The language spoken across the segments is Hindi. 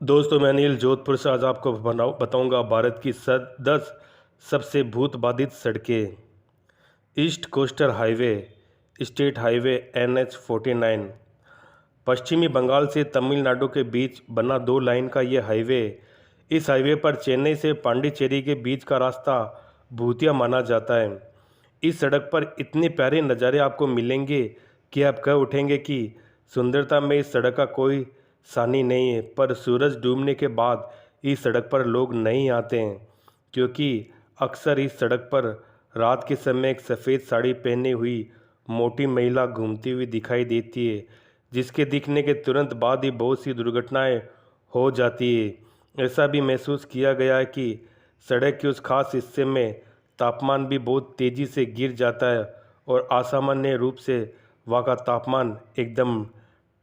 दोस्तों, मैं अनिल जोधपुर से आज आपको बताऊंगा भारत की 10 सबसे भूत बाधित सड़कें। East coastal highway, state highway NH-49 पश्चिमी बंगाल से तमिलनाडु के बीच बना 2 लाइन का ये हाईवे। इस हाईवे पर चेन्नई से पांडिचेरी के बीच का रास्ता भूतिया माना जाता है। इस सड़क पर इतने प्यारे नज़ारे आपको मिलेंगे कि आप कह उठेंगे कि सुंदरता में इस सड़क का कोई सानी नहीं है। पर सूरज डूबने के बाद इस सड़क पर लोग नहीं आते हैं, क्योंकि अक्सर इस सड़क पर रात के समय एक सफ़ेद साड़ी पहनी हुई मोटी महिला घूमती हुई दिखाई देती है, जिसके दिखने के तुरंत बाद ही बहुत सी दुर्घटनाएं हो जाती है। ऐसा भी महसूस किया गया है कि सड़क के उस खास हिस्से में तापमान भी बहुत तेज़ी से गिर जाता है और असामान्य रूप से वहाँ का तापमान एकदम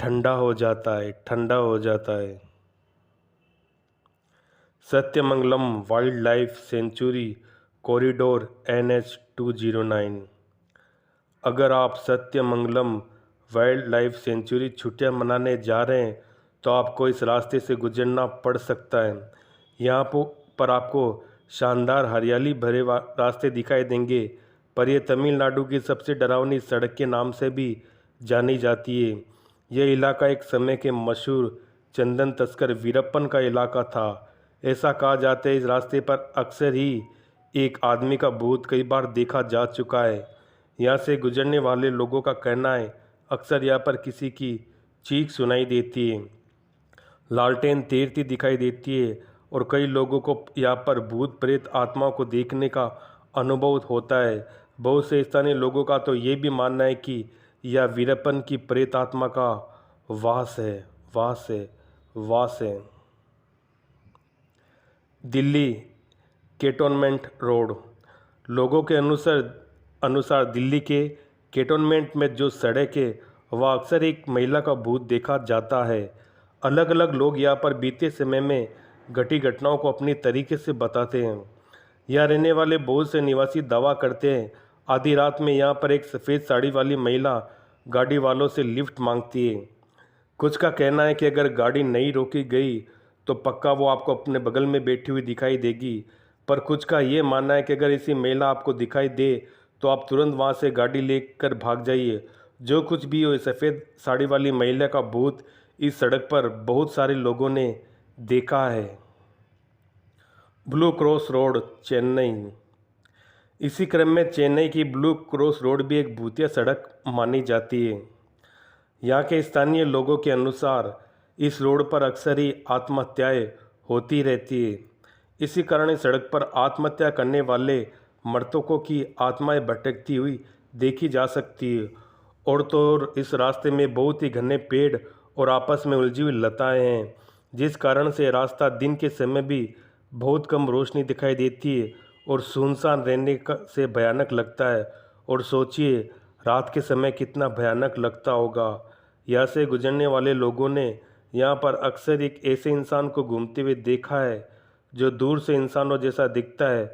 ठंडा हो जाता है। Sathyamangalam wild life sanctuary corridor NH-209। अगर आप सत्यमंगलम वाइल्ड लाइफ सेंचुरी छुट्टियां मनाने जा रहे हैं तो आपको इस रास्ते से गुजरना पड़ सकता है। यहाँ पर आपको शानदार हरियाली भरे रास्ते दिखाई देंगे, पर यह तमिलनाडु की सबसे डरावनी सड़क के नाम से भी जानी जाती है। यह इलाका एक समय के मशहूर चंदन तस्कर वीरप्पन का इलाका था। ऐसा कहा जाता है इस रास्ते पर अक्सर ही एक आदमी का भूत कई बार देखा जा चुका है। यहाँ से गुजरने वाले लोगों का कहना है अक्सर यहाँ पर किसी की चीख सुनाई देती है, लालटेन तैरती दिखाई देती है और कई लोगों को यहाँ पर भूत प्रेत आत्माओं को देखने का अनुभव होता है। बहुत से स्थानीय लोगों का तो ये भी मानना है कि यह वीरप्पन की प्रेत आत्मा का वास है वास है वास है। Delhi cantonment road. लोगों के अनुसार अनुसार दिल्ली के कैंटोनमेंट में जो सड़क है वह अक्सर एक महिला का भूत देखा जाता है। अलग अलग लोग यहाँ पर बीते समय में घटी घटनाओं को अपनी तरीके से बताते हैं। यहाँ रहने वाले बहुत से निवासी दावा करते हैं आधी रात में यहाँ पर एक सफ़ेद साड़ी वाली महिला गाड़ी वालों से लिफ्ट मांगती है। कुछ का कहना है कि अगर गाड़ी नहीं रोकी गई तो पक्का वो आपको अपने बगल में बैठी हुई दिखाई देगी, पर कुछ का ये मानना है कि अगर ऐसी महिला आपको दिखाई दे तो आप तुरंत वहाँ से गाड़ी लेकर भाग जाइए। जो कुछ भी हो, सफ़ेद साड़ी वाली महिला का भूत इस सड़क पर बहुत सारे लोगों ने देखा है। Blue cross road, Chennai. इसी क्रम में चेन्नई की ब्लू क्रॉस रोड भी एक भूतिया सड़क मानी जाती है। यहाँ के स्थानीय लोगों के अनुसार इस रोड पर अक्सर ही आत्महत्याएं होती रहती है। इसी कारण इस सड़क पर आत्महत्या करने वाले मृतकों की आत्माएं भटकती हुई देखी जा सकती है। और तो और इस रास्ते में बहुत ही घने पेड़ और आपस में उलझी हुई लताएं हैं, जिस कारण से रास्ता दिन के समय भी बहुत कम रोशनी दिखाई देती है और सुनसान से भयानक लगता है। और सोचिए रात के समय कितना भयानक लगता होगा। यहाँ से गुजरने वाले लोगों ने यहाँ पर अक्सर एक ऐसे इंसान को घूमते हुए देखा है जो दूर से इंसानों जैसा दिखता है,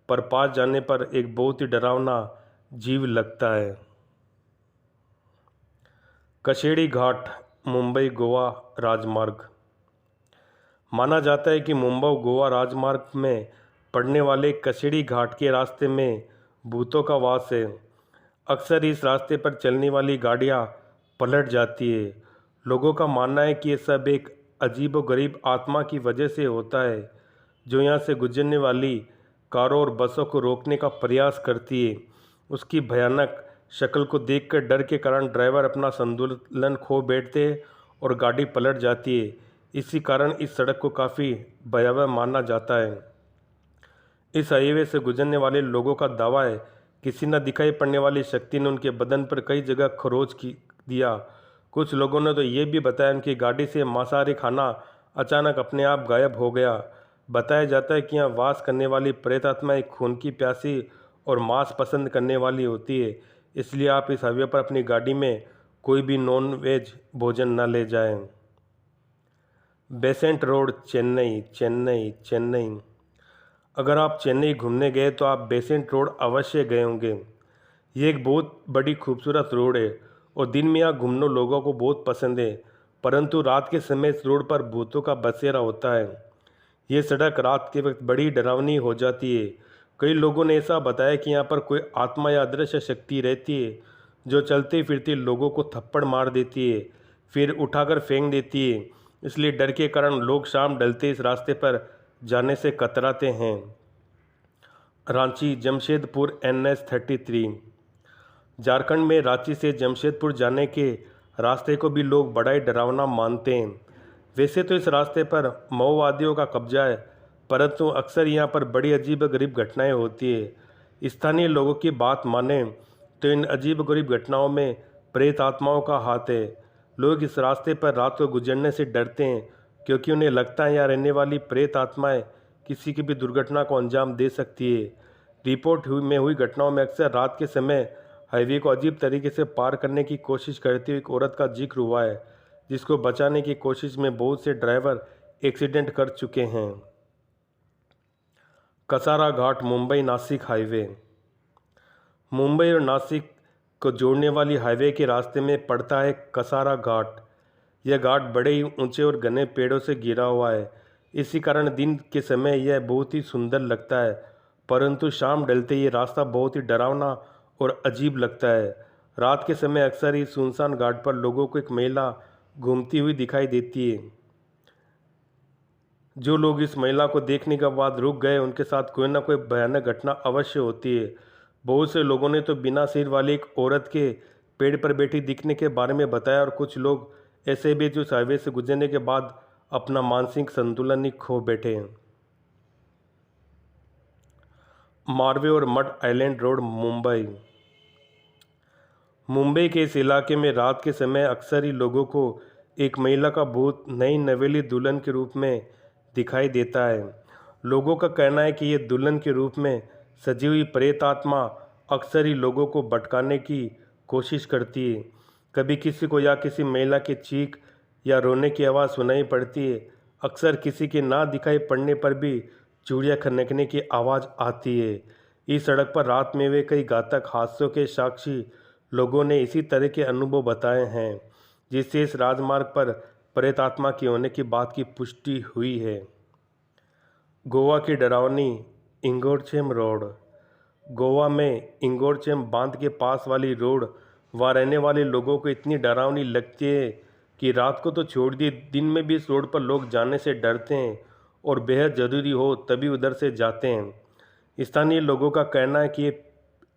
पर पास जाने पर एक बहुत ही डरावना जीव लगता है। कशेड़ी घाट, मुंबई गोवा राजमार्ग। माना जाता है कि मुंबई गोवा राजमार्ग में पड़ने वाले कशेड़ी घाट के रास्ते में भूतों का वास है। अक्सर इस रास्ते पर चलने वाली गाड़ियाँ पलट जाती है। लोगों का मानना है कि ये सब एक अजीबोगरीब आत्मा की वजह से होता है, जो यहाँ से गुजरने वाली कारों और बसों को रोकने का प्रयास करती है। उसकी भयानक शक्ल को देखकर डर के कारण ड्राइवर अपना संतुलन खो बैठते हैं और गाड़ी पलट जाती है। इसी कारण इस सड़क को काफ़ी भयावह माना जाता है। इस हाईवे से गुजरने वाले लोगों का दावा है किसी न दिखाई पड़ने वाली शक्ति ने उनके बदन पर कई जगह खरोच दिया। कुछ लोगों ने तो ये भी बताया उनकी गाड़ी से मांसाहारी खाना अचानक अपने आप गायब हो गया। बताया जाता है कि यहाँ वास करने वाली प्रेतात्मा एक खून की प्यासी और मांस पसंद करने वाली होती है, इसलिए आप इस हाईवे पर अपनी गाड़ी में कोई भी नॉन वेज भोजन न ले जाएं। Besant road, Chennai Chennai Chennai. अगर आप चेन्नई घूमने गए तो आप बेसेंट रोड अवश्य गए होंगे। ये एक बहुत बड़ी खूबसूरत रोड है और दिन में यहाँ घूमने लोगों को बहुत पसंद है। परंतु रात के समय इस रोड पर भूतों का बसेरा होता है। ये सड़क रात के वक्त बड़ी डरावनी हो जाती है। कई लोगों ने ऐसा बताया कि यहाँ पर कोई आत्मा या अदृश्य शक्ति रहती है जो चलते फिरते लोगों को थप्पड़ मार देती है, फिर उठाकर फेंक देती है। इसलिए डर के कारण लोग शाम ढलते इस रास्ते पर जाने से कतराते हैं। रांची जमशेदपुर NH-33। झारखंड में रांची से जमशेदपुर जाने के रास्ते को भी लोग बड़ा ही डरावना मानते हैं। वैसे तो इस रास्ते पर माओवादियों का कब्जा है, परंतु अक्सर यहाँ पर बड़ी अजीबोगरीब घटनाएं होती है। स्थानीय लोगों की बात माने तो इन अजीबोगरीब घटनाओं में प्रेत आत्माओं का हाथ है। लोग इस रास्ते पर रात को गुजरने से डरते हैं क्योंकि उन्हें लगता है यहाँ रहने वाली प्रेत आत्माएं किसी की भी दुर्घटना को अंजाम दे सकती है। रिपोर्ट में हुई घटनाओं में अक्सर रात के समय हाईवे को अजीब तरीके से पार करने की कोशिश करती हुई एक औरत का जिक्र हुआ है, जिसको बचाने की कोशिश में बहुत से ड्राइवर एक्सीडेंट कर चुके हैं। कसारा घाट मुंबई नासिक हाईवे। मुंबई और नासिक को जोड़ने वाली हाईवे के रास्ते में पड़ता है कसारा घाट। यह घाट बड़े ही ऊंचे और घने पेड़ों से घिरा हुआ है। इसी कारण दिन के समय यह बहुत ही सुंदर लगता है, परंतु शाम ढलते ये रास्ता बहुत ही डरावना और अजीब लगता है। रात के समय अक्सर ही सुनसान घाट पर लोगों को एक महिला घूमती हुई दिखाई देती है। जो लोग इस महिला को देखने के बाद रुक गए, उनके साथ कोई ना कोई भयानक घटना अवश्य होती है। बहुत से लोगों ने तो बिना सिर वाली एक औरत के पेड़ पर बैठी दिखने के बारे में बताया, और कुछ लोग ऐसे भी जो हाईवे से गुजरने के बाद अपना मानसिक संतुलन ही खो बैठे हैं। मारवे और mud island road Mumbai. Mumbai के इस इलाके में रात के समय अक्सर ही लोगों को एक महिला का भूत नई नवेली दुल्हन के रूप में दिखाई देता है। लोगों का कहना है कि ये दुल्हन के रूप में सजी हुई प्रेत आत्मा अक्सर ही लोगों को भटकाने की कोशिश करती है। कभी किसी को या किसी महिला की चीख या रोने की आवाज़ सुनाई पड़ती है। अक्सर किसी के ना दिखाई पड़ने पर भी चूड़ियाँ खनकने की आवाज़ आती है। इस सड़क पर रात में वे कई घातक हादसों के साक्षी लोगों ने इसी तरह के अनुभव बताए हैं, जिससे इस राजमार्ग पर प्रेत आत्मा के होने की बात की पुष्टि हुई है। गोवा की डरावनी इंगोरचेम रोड। गोवा में इंगोरचेम बांध के पास वाली रोड वहाँ रहने वाले लोगों को इतनी डरावनी लगती है कि रात को तो छोड़ दिए, दिन में भी इस रोड पर लोग जाने से डरते हैं और बेहद ज़रूरी हो तभी उधर से जाते हैं। स्थानीय लोगों का कहना है कि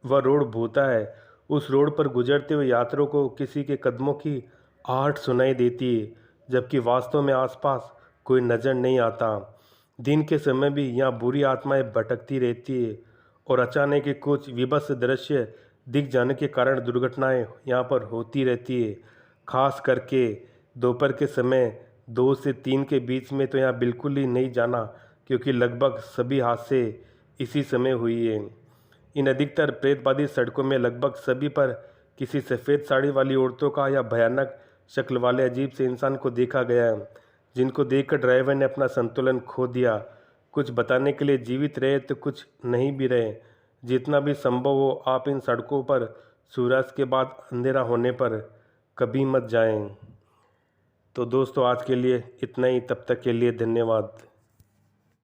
वह रोड भूता है। उस रोड पर गुजरते हुए यात्रियों को किसी के कदमों की आहट सुनाई देती है, जबकि वास्तव में आसपास कोई नज़र नहीं आता। दिन के समय भी यहाँ बुरी आत्माएं भटकती रहती है और अचानक ही कुछ विभत्स दृश्य दिख जाने के कारण दुर्घटनाएं यहाँ पर होती रहती है। खास करके दोपहर के समय 2 से 3 के बीच में तो यहाँ बिल्कुल ही नहीं जाना, क्योंकि लगभग सभी हादसे इसी समय हुई है। इन अधिकतर प्रेतबादी सड़कों में लगभग सभी पर किसी सफ़ेद साड़ी वाली औरतों का या भयानक शक्ल वाले अजीब से इंसान को देखा गया है, जिनको देखकर ड्राइवर ने अपना संतुलन खो दिया। कुछ बताने के लिए जीवित रहे तो कुछ नहीं भी रहे। जितना भी संभव हो आप इन सड़कों पर सूर्यास्त के बाद अंधेरा होने पर कभी मत जाएं। तो दोस्तों आज के लिए इतना ही, तब तक के लिए धन्यवाद।